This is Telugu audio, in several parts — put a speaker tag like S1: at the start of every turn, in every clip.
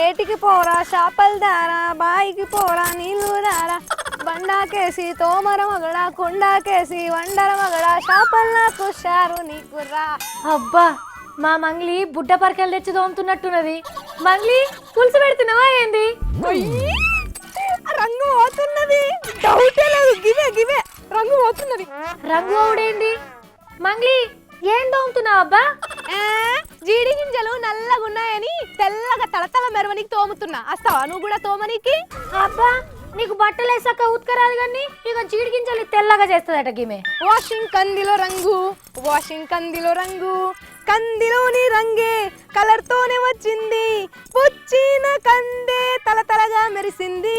S1: ఏటికి పోరా చేపల దారా బాయికి పోరా నీళ్ళు దారా బండాకేసి తోమర మగడ కొండాకేసి వండర మగడ చేపలు నాకు షారు నీకురా.
S2: అబ్బా మా మంగ్లీ బుడ్డ పరకలు తెచ్చి తోముతున్నట్టున్నది. మంగ్లీ పులుసు పెడుతున్నావా ఏంది?
S1: రంగు పోతున్నది, డౌటే లేదు. గివే గివే రంగు పోతున్నది.
S2: రంగు అవుడేంది? మంగ్లీ ఏం తోముతున్నావు అబ్బా?
S1: జీడి గింజలు నల్లగా ఉన్నాయని తెల్లగా తలతల మెరవనికి తోముతున్నా. వస్తావా నువ్వు కూడా తోమనికి?
S2: అబ్బా నీకు బట్టలు వేసాక ఉతకరాదు కానీ ఇక జీడి గింజలు తెల్లగా చేస్తుందట గిమే.
S1: వాషింగ్ కందిలో రంగు, వాషింగ్ కందిలో రంగు, కందిలోని రంగే కలర్ తోనే వచ్చింది, పుచ్చిన కందే తలతలగా మెరిసింది.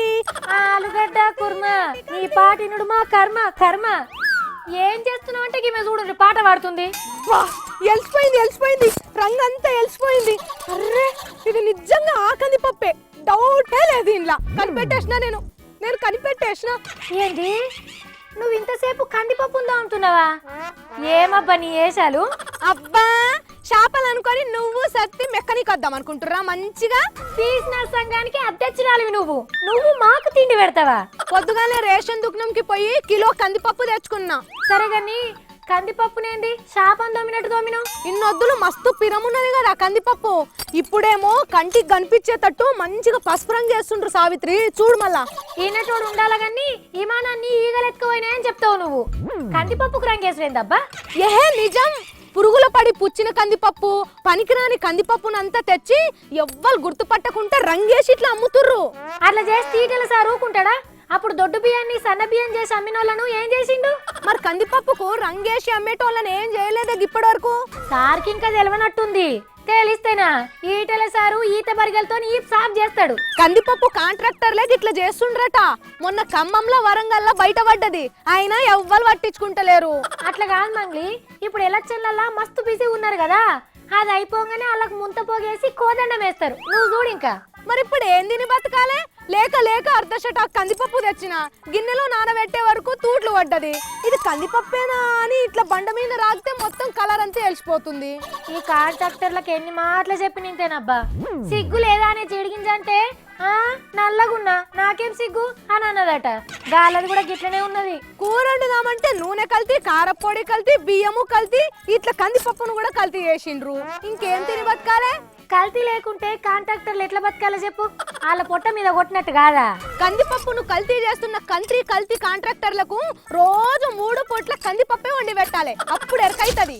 S2: ఆలుగడ్డ కుర్మ నీ పాటినుడు మా కర్మ కర్మ. ఏం చేస్తున్నావు అంటే గిమే చూడండి పాట పాడుతుంది.
S1: ఎలిసిపోయింది ఎలిసిపోయింది, రంగు అంతా ఎలిసిపోయింది. అర్రే ఇది నిజంగా ఆ కందిపప్పే, డౌటే లేదు. ఇంట్లో కనిపెట్టేసిన నేను కనిపెట్టేసిన.
S2: ఏంటి నువ్వు ఇంతసేపు కందిపప్పు ఉందా అంటున్నావా? ఏమబ్బా నీ వేషాలు?
S1: అబ్బా చేపలు అనుకొని నువ్వు సత్తి మెక్కనికి వద్దాం అనుకుంటురా. మంచిగా
S2: తీసిన సంఘానికి అధ్యక్షురాలివి నువ్వు మాకు తిండి పెడతావా?
S1: పొద్దుగానే రేషన్ దుకాణంకి పోయి కిలో కందిపప్పు తెచ్చుకున్నా.
S2: సరే గాని కందిపప్పునేంది శాపం దోమినట్టు దోమిను?
S1: ఇన్నొద్దులు మస్తు పిరమున్నది కదా కందిపప్పు. ఇప్పుడేమో కంటికి కనిపించేటట్టు మంచిగా పసుపు రంగు చేస్తుండ్రు సావిత్రి. చూడు మళ్ళా
S2: ఈనటోడు ఉండాల గాని ఈమానాన్ని ఈగలెత్తుకుపోయినాయని చెప్తావు నువ్వు. కందిపప్పుకు రంగేసిపోయిందబ్బా?
S1: ఏహే నిజం. పురుగుల పడి పుచ్చిన కందిపప్పు, పనికిరాని కందిపప్పునంతా తెచ్చి ఎవ్వరు గుర్తుపట్టకుండా రంగేసి ఇట్లా అమ్ముతుర్రు.
S2: అట్లా చేసి తీటల సార్ ఊకుంటాడా? అప్పుడు దొడ్డు బియ్యాన్ని సన్న బియ్యం చేసి అమ్మినోళ్ళను ఏం చేసిండు?
S1: మరి కందిపప్పుకు రంగేసి అమ్మేటోళ్ళని ఏం చేయలేదా ఇప్పటి వరకు?
S2: సార్కి ఇంకా తెలవనట్టుంది. తెలిస్తేనా ఈటల సారు ఈత బరిగలతో ఈ సాఫ్ చేస్తాడు.
S1: కందిపప్పు కాంట్రాక్టర్లే ఇట్లా చేస్తుండ్రట. మొన్న ఖమ్మంలో వరంగల్లో బయటపడ్డది, అయినా ఎవ్వరు పట్టించుకుంటలేరు.
S2: అట్లా కాదు మంగ్లీ, ఇప్పుడు ఎలక్షన్లల్లా మస్తు బిజీ ఉన్నారు కదా, అది అయిపోగానే వాళ్ళకు ముంత పోగేసి కోదండం వేస్తారు. నువ్వు చూడు ఇంకా.
S1: మరి ఇప్పుడు ఏం తిని బతకాలే? లేక లేక అర్ధశట కందిపప్పు తెచ్చిన గిన్నెలో నానబెట్టే వరకు తూట్లు పడ్డది. ఇది కందిపప్పేనా అని ఇట్లా బండ మీద రాగితే మొత్తం కలర్ అంతా తెలిసిపోతుంది.
S2: ఈ కాంట్రాక్టర్లకు ఎన్ని మాటలు చెప్పి నింతేనబ్బా. సిగ్గు లేదా అనే చెడిగింజంటే నల్లగున్నా నాకేం సిగ్గు అని అన్నదట. గాలది కూడా గిట్లనే ఉన్నది.
S1: కూర వండుదామంటే నూనె కల్తీ, కారపొడి కల్తీ, బియ్యము కల్తీ, ఇట్లా కందిపప్పును కూడా కల్తీ చేసిండ్రు. ఇంకేం తిని బతకాలే?
S2: కల్తీ లేకుంటే కాంట్రాక్టర్లు ఎట్లా బతకాలో చెప్పు? వాళ్ళ పొట్ట మీద కొట్టినట్టు కాదా?
S1: కందిపప్పును కల్తీ చేస్తున్న కల్తీ కాంట్రాక్టర్లకు రోజు 3 పూట్ల కందిపప్పే వండి పెట్టాలి, అప్పుడు ఎరకైతది.